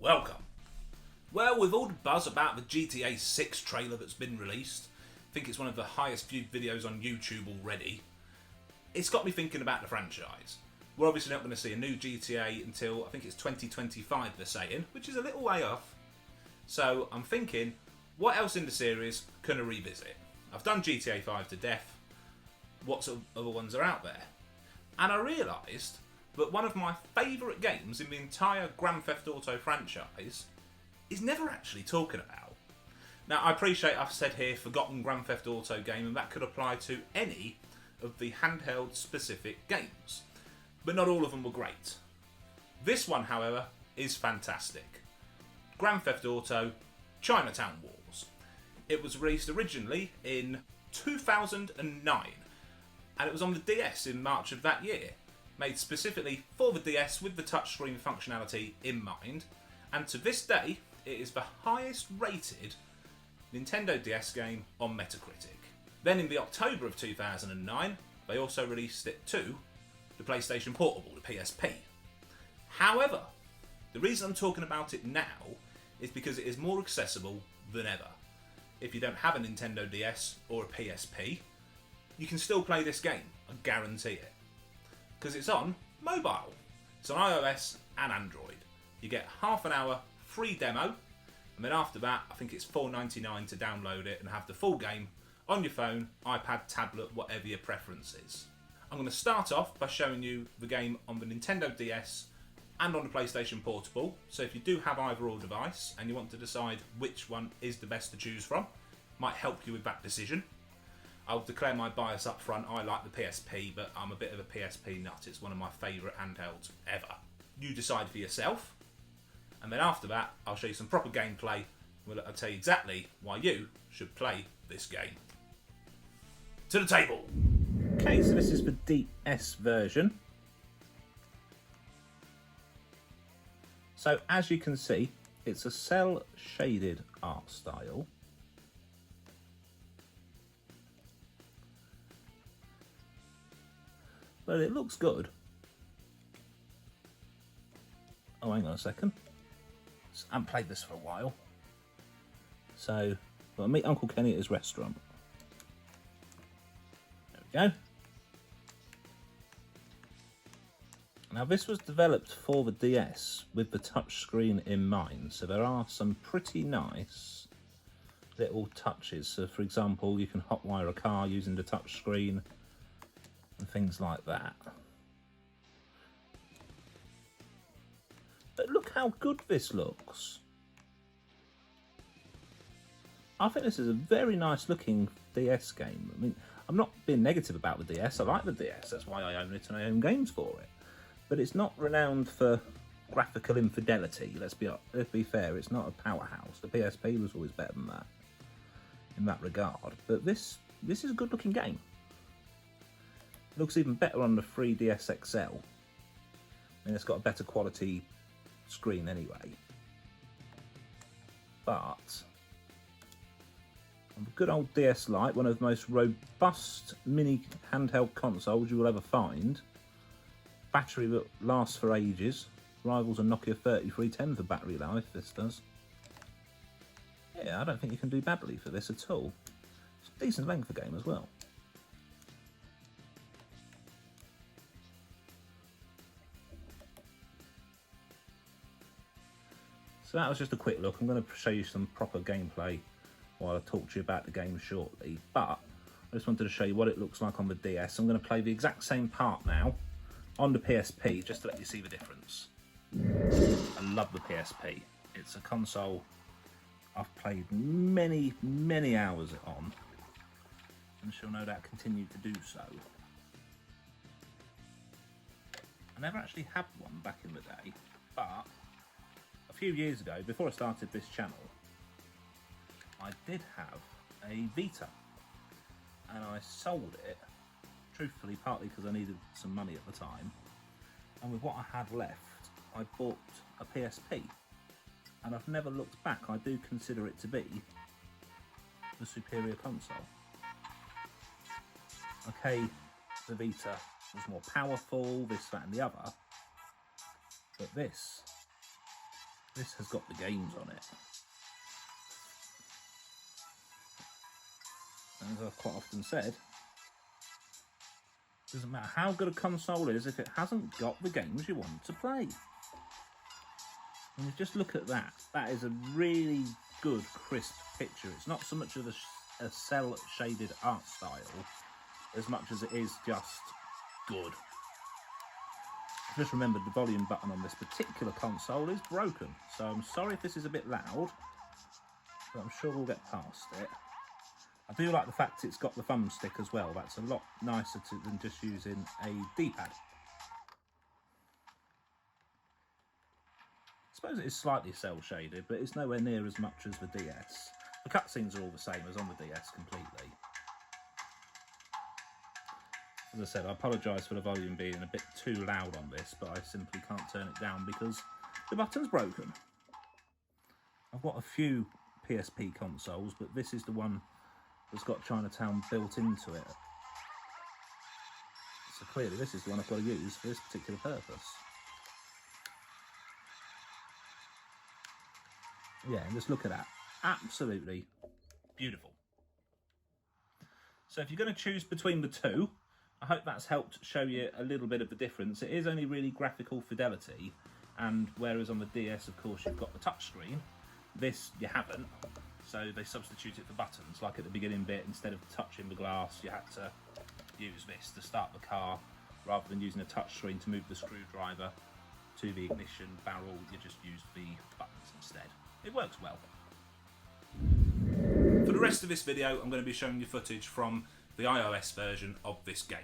welcome. Well, with all the buzz about the GTA 6 trailer that's been released, I think it's one of the highest viewed videos on YouTube already, it's got me thinking about the franchise. We're obviously not going to see a new GTA until, I think it's 2025 they're saying, which is a little way off. So I'm thinking, what else in the series can I revisit? I've done GTA 5 to death, what sort of other ones are out there? And I realised that one of my favourite games in the entire Grand Theft Auto franchise is never actually talking about. Now, I appreciate I've said here forgotten Grand Theft Auto game, and that could apply to any of the handheld specific games. But not all of them were great. This one, however, is fantastic. Grand Theft Auto Chinatown Wars. It was released originally in 2009, and it was on the DS in March of that year. Made specifically for the DS with the touchscreen functionality in mind, and to this day it is the highest rated Nintendo DS game on Metacritic. Then in the October of 2009 they also released it to the PlayStation Portable, the PSP. However, the reason I'm talking about it now is because it is more accessible than ever. If you don't have a Nintendo DS or a PSP, you can still play this game, I guarantee it. Because it's on mobile. It's on iOS and Android. You get half an hour free demo, and then after that I think it's $4.99 to download it and have the full game on your phone, iPad, tablet, whatever your preference is. I'm going to start off by showing you the game on the Nintendo DS and on the PlayStation Portable, so if you do have either or device and you want to decide which one is the best to choose from, might help you with that decision. I'll declare my bias up front. I like the PSP, but I'm a bit of a PSP nut. It's one of my favourite handhelds ever. You decide for yourself, and then after that, I'll show you some proper gameplay. I'll tell you exactly why you should play this game. To the table. Okay, so this is the DS version. So as you can see, it's a cel shaded art style. But it looks good. Oh, hang on a second. I haven't played this for a while. So, we'll meet Uncle Kenny at his restaurant. There we go. Now, this was developed for the DS with the touchscreen in mind, so there are some pretty nice little touches. So, for example, you can hotwire a car using the touchscreen and things like that. But look how good this looks. I think this is a very nice looking DS game. I mean, I'm not being negative about the DS. I like the DS. That's why I own it and I own games for it. But it's not renowned for graphical infidelity. Let's be fair. It's not a powerhouse. The PSP was always better than that in that regard. But this is a good looking game. It looks even better on the 3DS XL. I mean, it's got a better quality screen anyway. But on the good old DS Lite, one of the most robust mini handheld consoles you will ever find, battery that lasts for ages, rivals a Nokia 3310 for battery life, this does. Yeah, I don't think you can do badly for this at all. It's a decent length of game as well. So that was just a quick look. I'm going to show you some proper gameplay while I talk to you about the game shortly. But I just wanted to show you what it looks like on the DS. I'm going to play the exact same part now on the PSP just to let you see the difference. I love the PSP. It's a console I've played many, many hours on, and shall no doubt continue to do so. I never actually had one back in the day, but a few years ago, before I started this channel, I did have a Vita, and I sold it, truthfully, partly because I needed some money at the time, and with what I had left, I bought a PSP, and I've never looked back. I do consider it to be the superior console. Okay, the Vita was more powerful, this, that and the other, but this This has got the games on it. As I've quite often said, doesn't matter how good a console is if it hasn't got the games you want to play. And you just look at that. That is a really good, crisp picture. It's not so much of a cel-shaded art style as much as it is just good. I just remembered the volume button on this particular console is broken, so I'm sorry if this is a bit loud, but I'm sure we'll get past it. I do like the fact it's got the thumbstick as well. That's a lot nicer than just using a D-pad. I suppose it is slightly cel-shaded, but it's nowhere near as much as the DS. The cutscenes are all the same as on the DS completely. As I said, I apologise for the volume being a bit too loud on this, but I simply can't turn it down because the button's broken. I've got a few PSP consoles, but this is the one that's got Chinatown built into it. So clearly this is the one I've got to use for this particular purpose. Yeah, and just look at that. Absolutely beautiful. So if you're going to choose between the two, I hope that's helped show you a little bit of the difference. It is only really graphical fidelity, and whereas on the DS, of course, you've got the touchscreen, this you haven't. So they substitute it for buttons, like at the beginning bit, instead of touching the glass, you had to use this to start the car, rather than using a touchscreen to move the screwdriver to the ignition barrel, you just use the buttons instead. It works well. For the rest of this video, I'm going to be showing you footage from the iOS version of this game.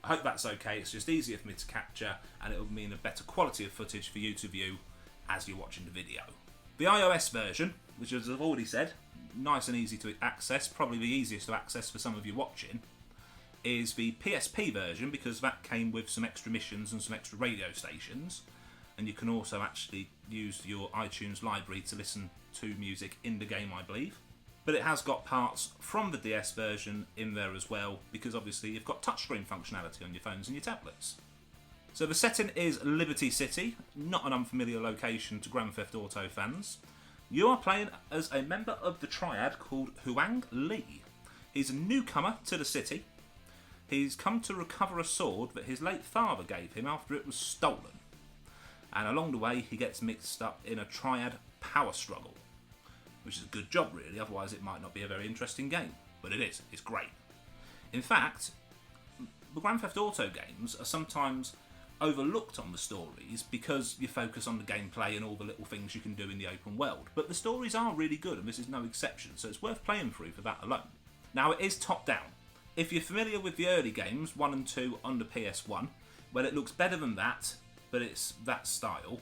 I hope that's okay. It's just easier for me to capture, and it will mean a better quality of footage for you to view as you're watching the video. The iOS version, which, as I've already said, nice and easy to access, probably the easiest to access for some of you watching, is the PSP version, because that came with some extra missions and some extra radio stations, and you can also actually use your iTunes library to listen to music in the game, I believe. But it has got parts from the DS version in there as well, because obviously you've got touchscreen functionality on your phones and your tablets. So the setting is Liberty City, not an unfamiliar location to Grand Theft Auto fans. You are playing as a member of the triad called Huang Li. He's a newcomer to the city. He's come to recover a sword that his late father gave him after it was stolen. And along the way he gets mixed up in a triad power struggle, which is a good job really, otherwise it might not be a very interesting game. But it is, it's great. In fact, the Grand Theft Auto games are sometimes overlooked on the stories because you focus on the gameplay and all the little things you can do in the open world. But the stories are really good, and this is no exception, so it's worth playing through for that alone. Now, it is top down. If you're familiar with the early games, 1 and 2 on the PS1, well, it looks better than that, but it's that style.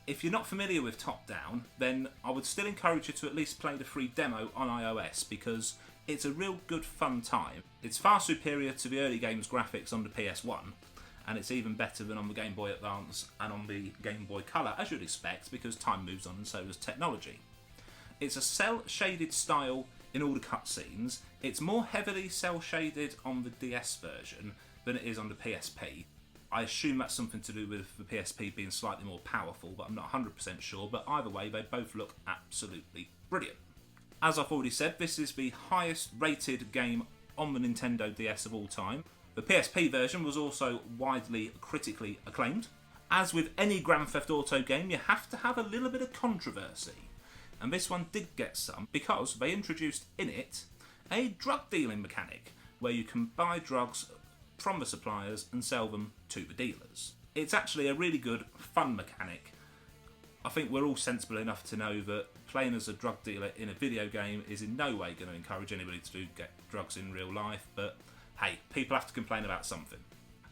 If you're not familiar with top-down, then I would still encourage you to at least play the free demo on iOS, because it's a real good fun time. It's far superior to the early games graphics on the PS1, and it's even better than on the Game Boy Advance and on the Game Boy Color, as you'd expect, because time moves on and so does technology. It's a cel-shaded style in all the cutscenes. It's more heavily cel-shaded on the DS version than it is on the PSP. I assume that's something to do with the PSP being slightly more powerful, but I'm not 100% sure. But either way, they both look absolutely brilliant. As I've already said, this is the highest rated game on the Nintendo DS of all time. The PSP version was also widely critically acclaimed. As with any Grand Theft Auto game, you have to have a little bit of controversy. And this one did get some, because they introduced in it a drug dealing mechanic, where you can buy drugs from the suppliers and sell them to the dealers. It's actually a really good, fun mechanic. I think we're all sensible enough to know that playing as a drug dealer in a video game is in no way going to encourage anybody to get drugs in real life, but hey, people have to complain about something.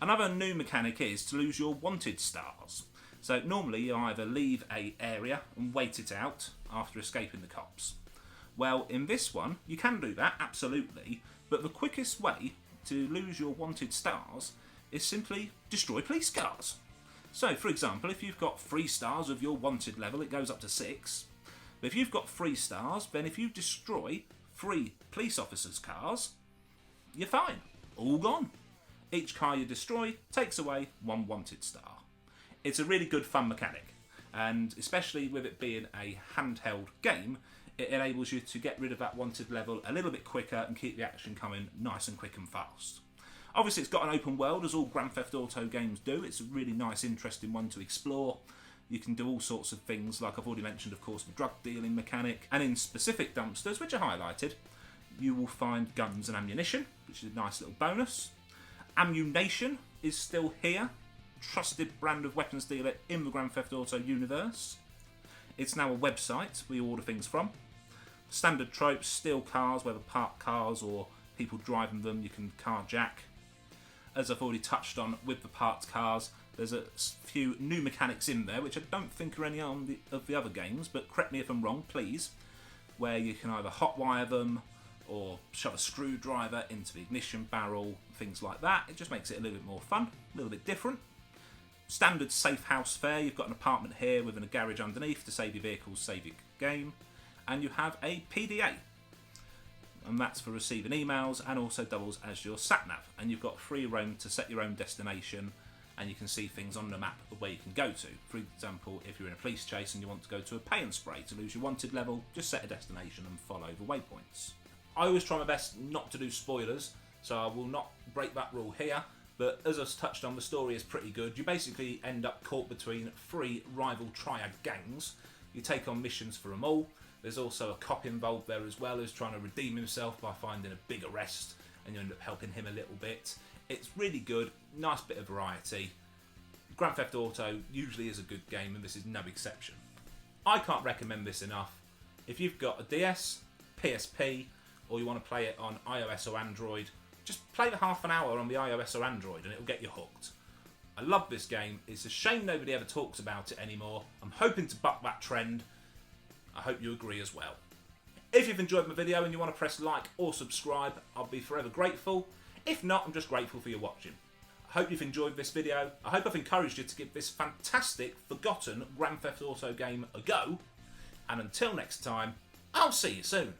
Another new mechanic is to lose your wanted stars. So normally you either leave an area and wait it out after escaping the cops. Well, in this one, you can do that, absolutely, but the quickest way to lose your wanted stars is simply destroy police cars. So, for example, if you've got 3 stars of your wanted level, it goes up to 6. But if you've got 3 stars, then if you destroy 3 police officers' cars, you're fine. All gone. Each car you destroy takes away 1 wanted star. It's a really good fun mechanic. and especially with it being a handheld game, it enables you to get rid of that wanted level a little bit quicker and keep the action coming nice and quick and fast. Obviously it's got an open world, as all Grand Theft Auto games do. It's a really nice, interesting one to explore. You can do all sorts of things, like I've already mentioned, of course, the drug dealing mechanic. And in specific dumpsters, which are highlighted, you will find guns and ammunition, which is a nice little bonus. Ammunition is still here. Trusted brand of weapons dealer in the Grand Theft Auto universe. It's now a website we order things from. Standard tropes, steal cars, whether parked cars or people driving them, you can carjack. As I've already touched on with the parked cars, there's a few new mechanics in there, which I don't think are any of the other games, but correct me if I'm wrong, please, where you can either hotwire them or shove a screwdriver into the ignition barrel, things like that. It just makes it a little bit more fun, a little bit different. Standard safe house fare, you've got an apartment here with a garage underneath to save your vehicles, save your game, and you have a PDA. And that's for receiving emails and also doubles as your sat-nav. And you've got free roam to set your own destination, and you can see things on the map of where you can go to. For example, if you're in a police chase and you want to go to a pay and spray to lose your wanted level, just set a destination and follow the waypoints. I always try my best not to do spoilers, so I will not break that rule here, but as I've touched on, the story is pretty good. You basically end up caught between 3 rival triad gangs. You take on missions for them all. There's also a cop involved there as well, who's trying to redeem himself by finding a big arrest, and you end up helping him a little bit. It's really good, nice bit of variety. Grand Theft Auto usually is a good game, and this is no exception. I can't recommend this enough. If you've got a DS, PSP, or you want to play it on iOS or Android, just play the half an hour on the iOS or Android and it'll get you hooked. I love this game. It's a shame nobody ever talks about it anymore. I'm hoping to buck that trend. I hope you agree as well. If you've enjoyed my video and you want to press like or subscribe, I'll be forever grateful. If not, I'm just grateful for your watching. I hope you've enjoyed this video. I hope I've encouraged you to give this fantastic, forgotten Grand Theft Auto game a go. And until next time, I'll see you soon.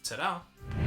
Ta-da!